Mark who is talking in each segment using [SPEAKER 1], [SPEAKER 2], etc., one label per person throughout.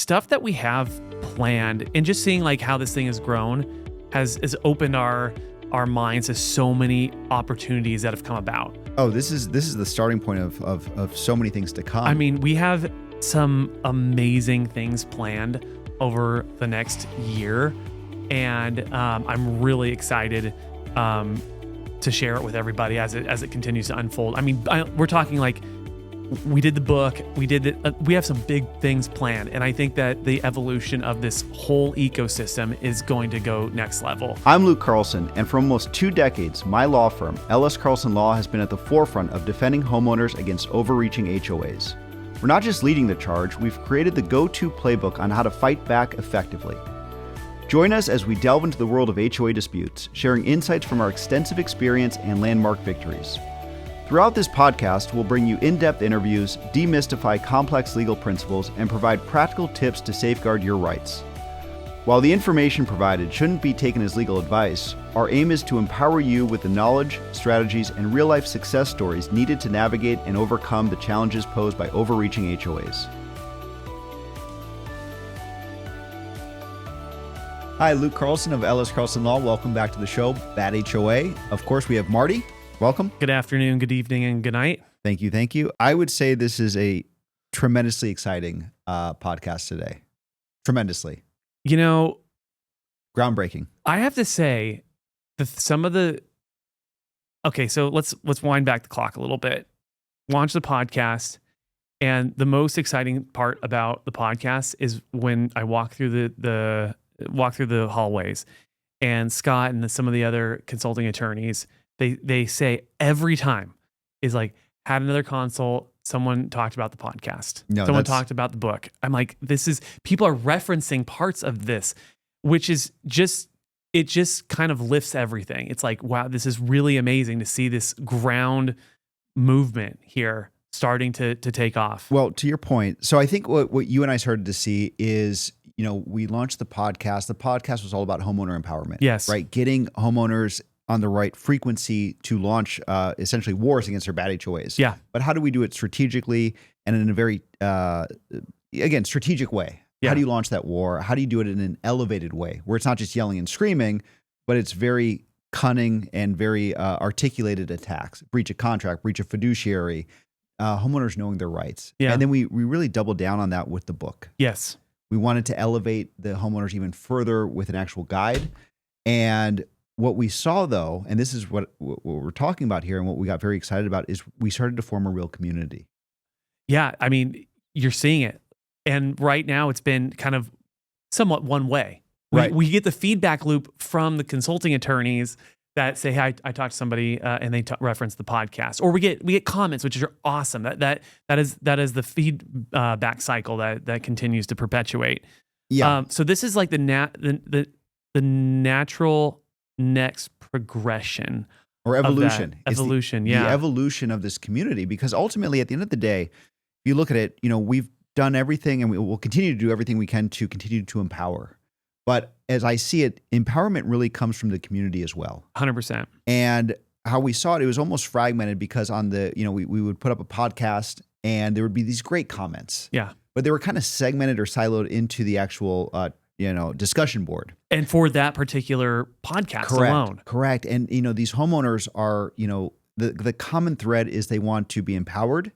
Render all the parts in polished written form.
[SPEAKER 1] stuff that we have planned and just seeing like how this thing has grown has opened our minds to so many opportunities that have come about.
[SPEAKER 2] Oh, this is the starting point of so many things to come.
[SPEAKER 1] I mean, we have some amazing things planned over the next year, and I'm really excited to share it with everybody as it continues to unfold. I mean, we're talking like we did the book, we have some big things planned, and I think that the evolution of this whole ecosystem is going to go next level.
[SPEAKER 2] I'm Luke Carlson, and for almost 2 decades, my law firm, LS Carlson Law, has been at the forefront of defending homeowners against overreaching HOAs. We're not just leading the charge, we've created the go-to playbook on how to fight back effectively. Join us as we delve into the world of HOA disputes, sharing insights from our extensive experience and landmark victories. Throughout this podcast, we'll bring you in-depth interviews, demystify complex legal principles, and provide practical tips to safeguard your rights. While the information provided shouldn't be taken as legal advice, our aim is to empower you with the knowledge, strategies, and real-life success stories needed to navigate and overcome the challenges posed by overreaching HOAs. Hi, Luke Carlson of LS Carlson Law. Welcome back to the show, Bad HOA. Of course, we have Marty. Welcome.
[SPEAKER 1] Good afternoon, good evening, and good night.
[SPEAKER 2] Thank you. Thank you. I would say this is a tremendously exciting podcast today. Tremendously.
[SPEAKER 1] You know,
[SPEAKER 2] groundbreaking.
[SPEAKER 1] I have to say that okay, so let's wind back the clock a little bit. Launch the podcast, and the most exciting part about the podcast is when I walk through the hallways, and Scott and some of the other consulting attorneys, they say every time is like, had another consult, someone talked about the podcast. Someone talked about the book. I'm like, people are referencing parts of this, which is it just kind of lifts everything. It's like, wow, this is really amazing to see this ground movement here starting to take off.
[SPEAKER 2] Well, to your point, so I think what you and I started to see is, we launched the podcast. The podcast was all about homeowner empowerment.
[SPEAKER 1] Yes.
[SPEAKER 2] Right? Getting homeowners on the right frequency to launch essentially wars against their bad HOAs.
[SPEAKER 1] Yeah.
[SPEAKER 2] But how do we do it strategically and in a very, strategic way?
[SPEAKER 1] Yeah.
[SPEAKER 2] How do you launch that war? How do you do it in an elevated way where it's not just yelling and screaming, but it's very cunning and very articulated attacks, breach of contract, breach of fiduciary, homeowners knowing their rights.
[SPEAKER 1] Yeah.
[SPEAKER 2] And then we really doubled down on that with the book.
[SPEAKER 1] Yes.
[SPEAKER 2] We wanted to elevate the homeowners even further with an actual guide. And what we saw, though, and this is what we're talking about here and what we got very excited about, is we started to form a real community.
[SPEAKER 1] Yeah, I mean, you're seeing it. And right now it's been kind of somewhat one way.
[SPEAKER 2] Right.
[SPEAKER 1] We get the feedback loop from the consulting attorneys that say, hey, I talked to somebody and they reference the podcast. Or we get comments, which are awesome. That is the feedback cycle that continues to perpetuate.
[SPEAKER 2] Yeah.
[SPEAKER 1] So this is like the natural next progression
[SPEAKER 2] or evolution.
[SPEAKER 1] Evolution,
[SPEAKER 2] the evolution of this community, because ultimately at the end of the day, if you look at it, we've done everything and we will continue to do everything we can to continue to empower. But as I see it, empowerment really comes from the community as well.
[SPEAKER 1] 100%.
[SPEAKER 2] And how we saw it was almost fragmented because on the, we would put up a podcast and there would be these great comments.
[SPEAKER 1] Yeah.
[SPEAKER 2] But they were kind of segmented or siloed into the actual discussion board.
[SPEAKER 1] And for that particular podcast alone.
[SPEAKER 2] Correct. And, these homeowners are, the common thread is they want to be empowered,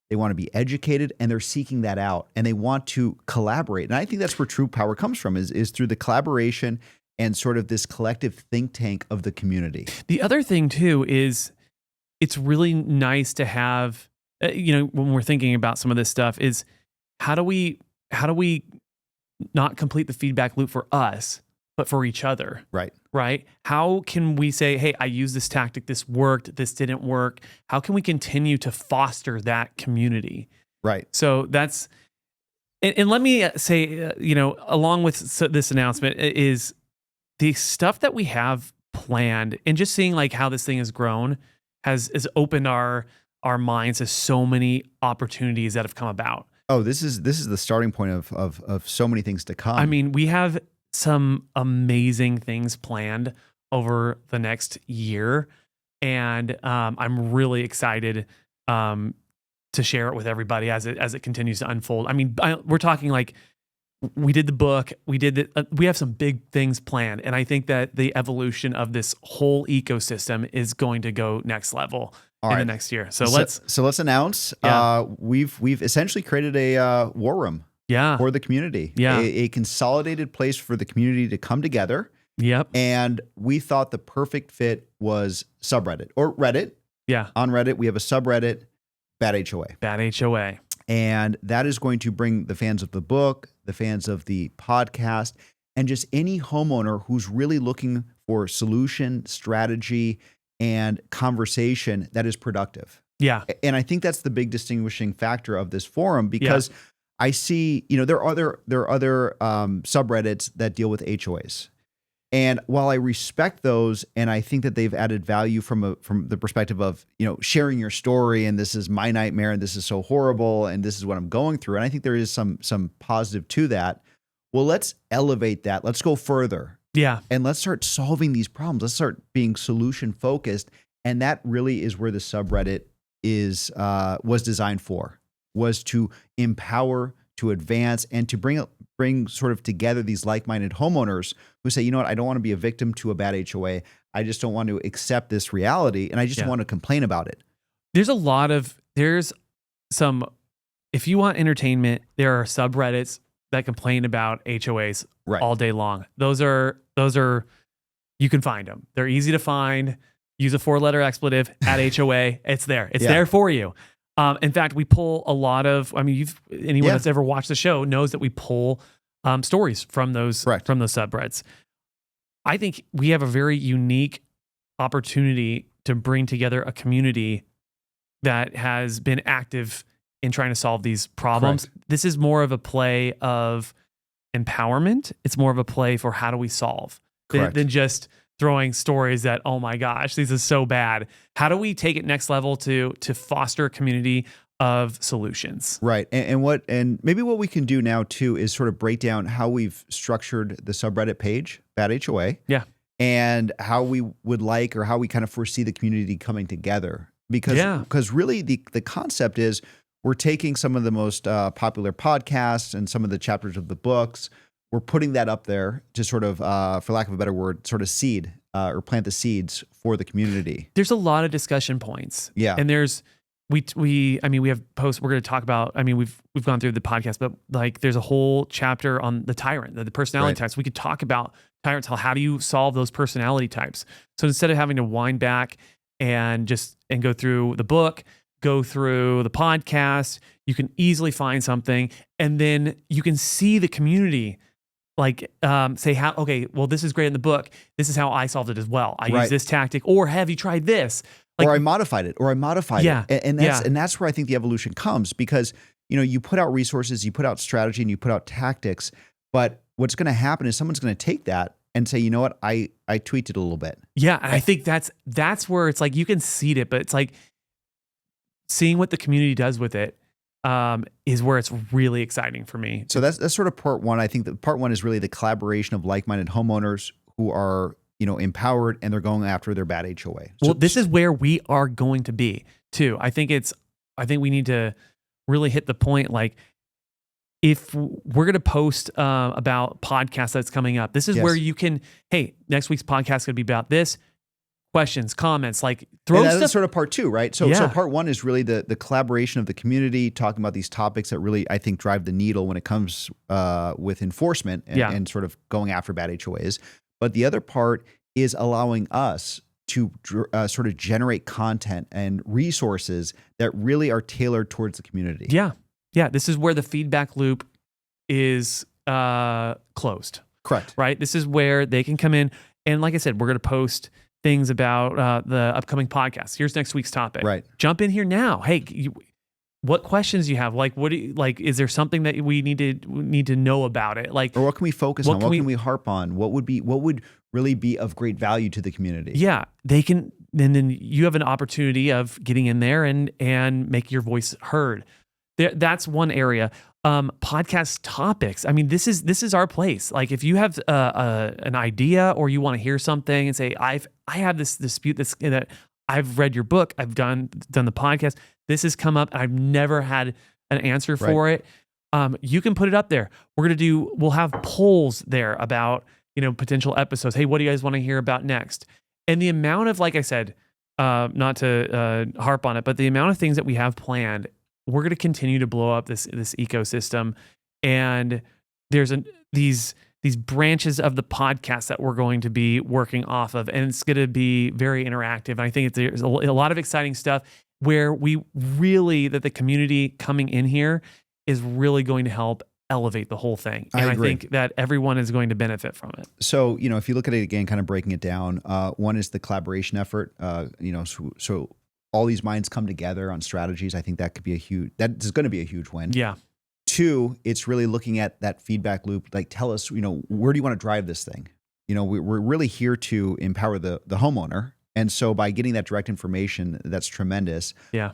[SPEAKER 2] they want to be educated, and they're seeking that out, and they want to collaborate. And I think that's where true power comes from, is through the collaboration and sort of this collective think tank of the community.
[SPEAKER 1] The other thing too is it's really nice to have, when we're thinking about some of this stuff, is how do we not complete the feedback loop for us, but for each other. Right? How can we say, hey, I used this tactic, this worked, this didn't work? How can we continue to foster that community?
[SPEAKER 2] Right.
[SPEAKER 1] So that's, and let me say, along with this announcement is the stuff that we have planned, and just seeing like how this thing has grown has opened our minds to so many opportunities that have come about.
[SPEAKER 2] Oh, this is the starting point of so many things to come.
[SPEAKER 1] I mean, we have some amazing things planned over the next year, and I'm really excited to share it with everybody as it continues to unfold. I mean, we're talking like we did the book, we have some big things planned. And I think that the evolution of this whole ecosystem is going to go next level in the next year. So let's
[SPEAKER 2] announce, we've essentially created a war room for the community, a consolidated place for the community to come together.
[SPEAKER 1] Yep.
[SPEAKER 2] And we thought the perfect fit was subreddit or Reddit.
[SPEAKER 1] Yeah.
[SPEAKER 2] On Reddit, we have a subreddit, Bad HOA.
[SPEAKER 1] Bad HOA.
[SPEAKER 2] And that is going to bring the fans of the book, the fans of the podcast, and just any homeowner who's really looking for solution, strategy, and conversation that is productive.
[SPEAKER 1] Yeah.
[SPEAKER 2] And I think that's the big distinguishing factor of this forum, because I see, there are other subreddits that deal with HOAs. And while I respect those, and I think that they've added value from the perspective of, sharing your story, and this is my nightmare, and this is so horrible, and this is what I'm going through, and I think there is some positive to that. Well, let's elevate that. Let's go further.
[SPEAKER 1] Yeah.
[SPEAKER 2] And let's start solving these problems. Let's start being solution focused. And that really is where the subreddit was designed for, was to empower, to advance, and to bring sort of together these like-minded homeowners who say, I don't want to be a victim to a bad HOA. I just don't want to accept this reality, and I just want to complain about it.
[SPEAKER 1] There's some, if you want entertainment, there are subreddits that complain about HOAs all day long. Those are, you can find them. They're easy to find. Use a 4-letter expletive at HOA. It's there. It's there for you. In fact, we pull a lot of, anyone that's ever watched the show knows that we pull stories from those subreddits. I think we have a very unique opportunity to bring together a community that has been active in trying to solve these problems. Correct. This is more of a play of empowerment. It's more of a play for how do we solve than just throwing stories that, oh my gosh, this is so bad. How do we take it next level to foster a community of solutions? Right.
[SPEAKER 2] And maybe what we can do now too is sort of break down how we've structured the subreddit page, Bad HOA.
[SPEAKER 1] Yeah.
[SPEAKER 2] And how we would like, or how we kind of foresee the community coming together. Because really the concept is we're taking some of the most popular podcasts and some of the chapters of the books. We're putting that up there to sort of, for lack of a better word, sort of seed or plant the seeds for the community.
[SPEAKER 1] There's a lot of discussion points.
[SPEAKER 2] Yeah.
[SPEAKER 1] And we have posts we're going to talk about. We've gone through the podcast, but like there's a whole chapter on the tyrant, the personality types. We could talk about tyrants. How do you solve those personality types? So instead of having to wind back and go through the book, go through the podcast, you can easily find something, and then you can see the community say this is great in the book. This is how I solved it as well. I use this tactic, or have you tried this?
[SPEAKER 2] Or I modified it. And that's where I think the evolution comes, because, you put out resources, you put out strategy, and you put out tactics, but what's going to happen is someone's going to take that and say, you know what, I tweaked it a little bit.
[SPEAKER 1] Yeah. And I think that's where it's like, you can seed it, but it's like seeing what the community does with it is where it's really exciting for me.
[SPEAKER 2] So that's sort of part one. I think that part one is really the collaboration of like-minded homeowners who are, empowered, and they're going after their bad HOA.
[SPEAKER 1] Well, this is where we are going to be too. I think we need to really hit the point. Like, if we're going to post about podcasts that's coming up, this is where you can, hey, next week's podcast is going to be about this. Questions, comments, throw stuff. That's
[SPEAKER 2] sort of part two, right? So part one is really the collaboration of the community, talking about these topics that really, I think, drive the needle when it comes with enforcement and sort of going after bad HOAs. But the other part is allowing us to sort of generate content and resources that really are tailored towards the community.
[SPEAKER 1] Yeah. Yeah. This is where the feedback loop is closed.
[SPEAKER 2] Correct.
[SPEAKER 1] Right? This is where they can come in. And like I said, we're going to post things about the upcoming podcast. Here's next week's topic.
[SPEAKER 2] Right.
[SPEAKER 1] Jump in here now. Hey, what questions do you have? Is there something that we need to know about it?
[SPEAKER 2] Or what can we focus on? What can we harp on? What would really be of great value to the community?
[SPEAKER 1] Yeah, they can. And then you have an opportunity of getting in there and make your voice heard. That's one area. Podcast topics. This is our place. Like, if you have an idea, or you want to hear something and say, I have this dispute that I've read your book, I've done the podcast, this has come up, and I've never had an answer for it. You can put it up there. We'll have polls there about, potential episodes. Hey, what do you guys want to hear about next? And the amount of, like I said, not to harp on it, but the amount of things that we have planned, we're going to continue to blow up this ecosystem. And there's these branches of the podcast that we're going to be working off of, and it's going to be very interactive. And I think there's a lot of exciting stuff where that the community coming in here is really going to help elevate the whole thing. And I think that everyone is going to benefit from it.
[SPEAKER 2] So, if you look at it again, kind of breaking it down, one is the collaboration effort. So all these minds come together on strategies. I think that is going to be a huge win.
[SPEAKER 1] Yeah.
[SPEAKER 2] Two, it's really looking at that feedback loop. Like, tell us, where do you want to drive this thing? We're really here to empower the homeowner. And so by getting that direct information, that's tremendous.
[SPEAKER 1] Yeah.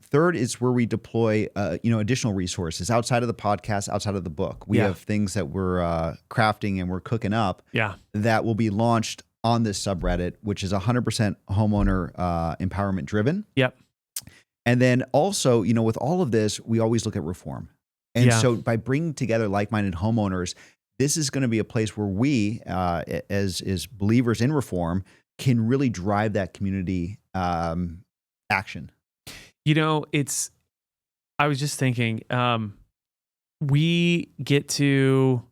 [SPEAKER 2] Third is where we deploy, additional resources outside of the podcast, outside of the book. We have things that we're crafting and we're cooking up that will be launched on this subreddit, which is 100% homeowner empowerment driven.
[SPEAKER 1] Yep.
[SPEAKER 2] And then also, with all of this, we always look at reform. And so by bringing together like-minded homeowners, this is going to be a place where we, as believers in reform, can really drive that community action.
[SPEAKER 1] I was just thinking, we get to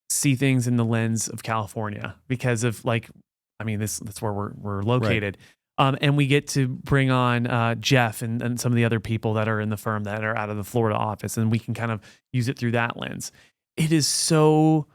[SPEAKER 1] see things in the lens of California because of that's where we're located. Right. And we get to bring on Jeff and some of the other people that are in the firm that are out of the Florida office, and we can kind of use it through that lens. It is so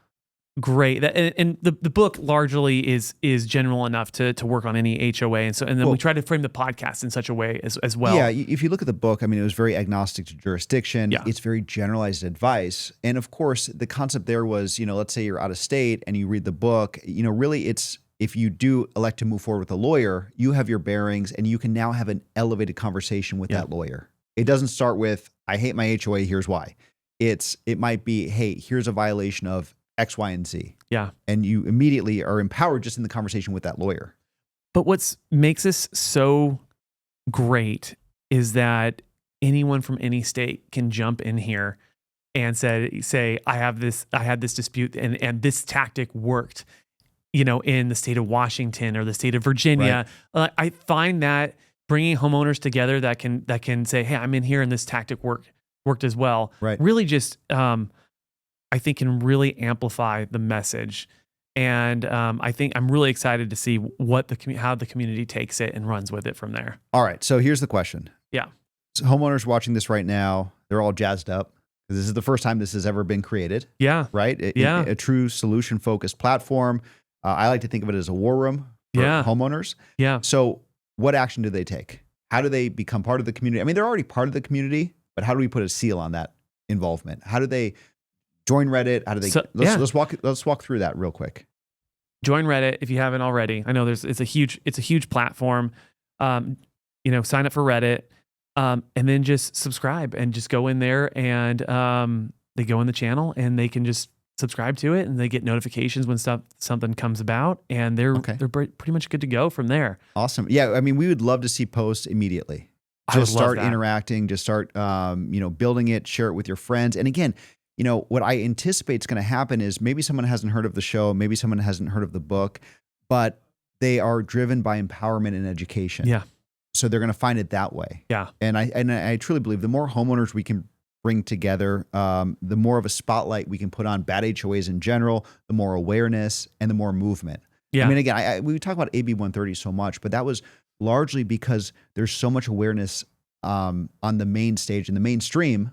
[SPEAKER 1] great that, and the book largely is general enough to work on any HOA, and then we try to frame the podcast in such a way as well.
[SPEAKER 2] Yeah, if you look at the book, it was very agnostic to jurisdiction. Yeah. It's very generalized advice, and of course, the concept there was, let's say you're out of state and you read the book, really it's, if you do elect to move forward with a lawyer, you have your bearings, and you can now have an elevated conversation with that lawyer. It doesn't start with, I hate my HOA, here's why. It might be, hey, here's a violation of X, Y, and Z. Yeah. And you immediately are empowered just in the conversation with that lawyer.
[SPEAKER 1] But what makes this so great is that anyone from any state can jump in here and say, I had this dispute and this tactic worked, in the state of Washington or the state of Virginia. Right. I find that bringing homeowners together that can say, hey, I'm in here and this tactic worked as well. Right. Really just, I think can really amplify the message. And I think I'm really excited to see how the community takes it and runs with it from there.
[SPEAKER 2] All right. So here's the question.
[SPEAKER 1] Yeah.
[SPEAKER 2] So homeowners watching this right now, they're all jazzed up because this is the first time this has ever been created.
[SPEAKER 1] Yeah.
[SPEAKER 2] Right? A true solution-focused platform. I like to think of it as a war room for homeowners. Yeah. So what action do they take? How do they become part of the community? They're already part of the community, but how do we put a seal on that involvement? How do they join Reddit? How do they? Let's walk through that real quick.
[SPEAKER 1] Join Reddit if you haven't already. I know it's a huge platform. Sign up for Reddit, and then just subscribe and just go in there and they go in the channel and they can just subscribe to it and they get notifications when something comes about, and they're pretty much good to go from there.
[SPEAKER 2] Awesome. Yeah, we would love to see posts immediately. Just start interacting. Just start building it. Share it with your friends. And again, what I anticipate is going to happen is maybe someone hasn't heard of the show, maybe someone hasn't heard of the book, but they are driven by empowerment and education. Yeah. So they're going to find it that way. Yeah. And I truly believe the more homeowners we can bring together, the more of a spotlight we can put on bad HOAs in general, the more awareness and the more movement. Yeah. Again, we talk about AB 130 so much, but that was largely because there's so much awareness on the main stage in the mainstream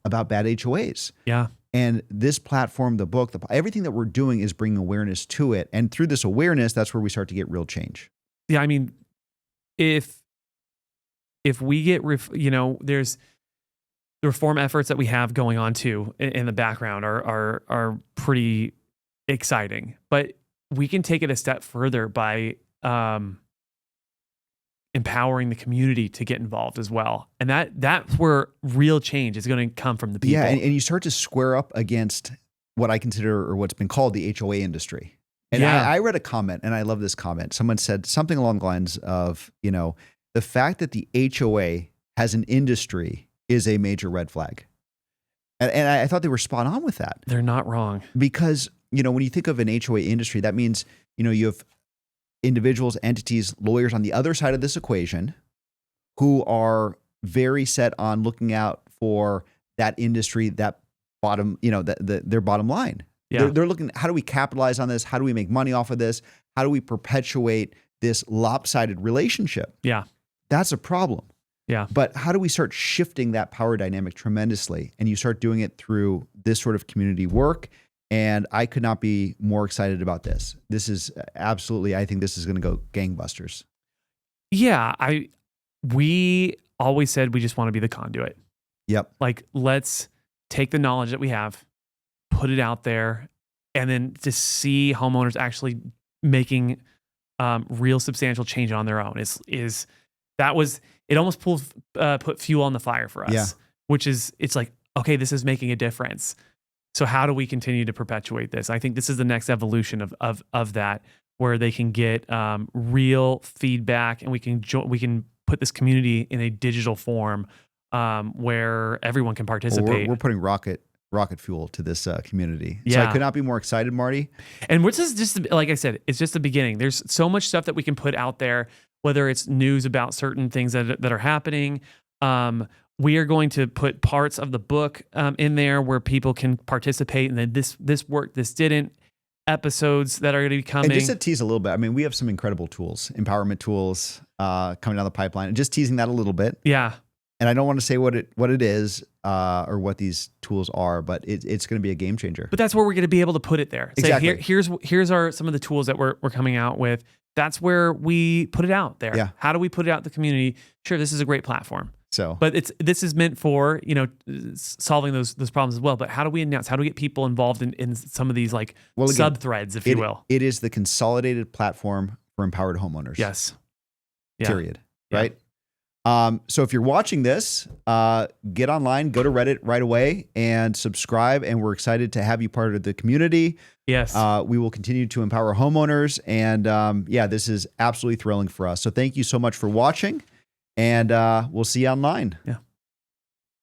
[SPEAKER 2] about bad HOAs. Yeah. And this platform, the book, everything that we're doing is bringing awareness to it. And through this awareness, that's where we start to get real change.
[SPEAKER 1] Yeah. If we get, there's the reform efforts that we have going on too in the background are pretty exciting, but we can take it a step further by, empowering the community to get involved as well. And that's where real change is going to come from the people.
[SPEAKER 2] Yeah, and you start to square up against what I consider, or what's been called, the HOA industry. And I read a comment, and I love this comment. Someone said something along the lines of, the fact that the HOA has an industry is a major red flag. And I thought they were spot on with that.
[SPEAKER 1] They're not wrong.
[SPEAKER 2] Because, when you think of an HOA industry, that means, you have individuals, entities, lawyers on the other side of this equation who are very set on looking out for that industry, that bottom, their bottom line.
[SPEAKER 1] Yeah.
[SPEAKER 2] They're looking, how do we capitalize on this? How do we make money off of this? How do we perpetuate this lopsided relationship?
[SPEAKER 1] Yeah.
[SPEAKER 2] That's a problem.
[SPEAKER 1] Yeah.
[SPEAKER 2] But how do we start shifting that power dynamic tremendously? And you start doing it through this sort of community work. And I could not be more excited about this. This is absolutely, I think this is going to go gangbusters.
[SPEAKER 1] Yeah. We always said we just want to be the conduit.
[SPEAKER 2] Yep.
[SPEAKER 1] Like, let's take the knowledge that we have, put it out there, and then to see homeowners actually making real substantial change on their own it almost put fuel on the fire for us.
[SPEAKER 2] Yeah.
[SPEAKER 1] Which is, it's like, okay, this is making a difference. So how do we continue to perpetuate this? I think this is the next evolution of that, where they can get real feedback, and we can put this community in a digital form where everyone can participate.
[SPEAKER 2] We're putting rocket fuel to this community.
[SPEAKER 1] Yeah.
[SPEAKER 2] So I could not be more excited, Marty.
[SPEAKER 1] And which is just, like I said, it's just the beginning. There's so much stuff that we can put out there, whether it's news about certain things that are happening. We are going to put parts of the book in there where people can participate, and then this worked, this didn't. Episodes that are going to be coming.
[SPEAKER 2] And just to tease a little bit, I mean, we have some incredible tools, empowerment tools coming down the pipeline. And just teasing that a little bit.
[SPEAKER 1] Yeah.
[SPEAKER 2] And I don't want to say what it is or what these tools are, but it's going to be a game changer.
[SPEAKER 1] But that's where we're going to be able to put it there. Say,
[SPEAKER 2] exactly.
[SPEAKER 1] Here's some of the tools that we're coming out with. That's where we put it out there.
[SPEAKER 2] Yeah.
[SPEAKER 1] How do we put it out in the community? Sure, this is a great platform.
[SPEAKER 2] But
[SPEAKER 1] this is meant for, solving those problems as well. But how do we announce? How do we get people involved in some of these sub threads, if you will?
[SPEAKER 2] It is the consolidated platform for empowered homeowners.
[SPEAKER 1] Yes. Yeah.
[SPEAKER 2] Period.
[SPEAKER 1] Yeah.
[SPEAKER 2] Right. So if you're watching this, get online, go to Reddit right away and subscribe. And we're excited to have you part of the community.
[SPEAKER 1] Yes.
[SPEAKER 2] We will continue to empower homeowners. And this is absolutely thrilling for us. So thank you so much for watching. And we'll see you online.
[SPEAKER 1] Yeah.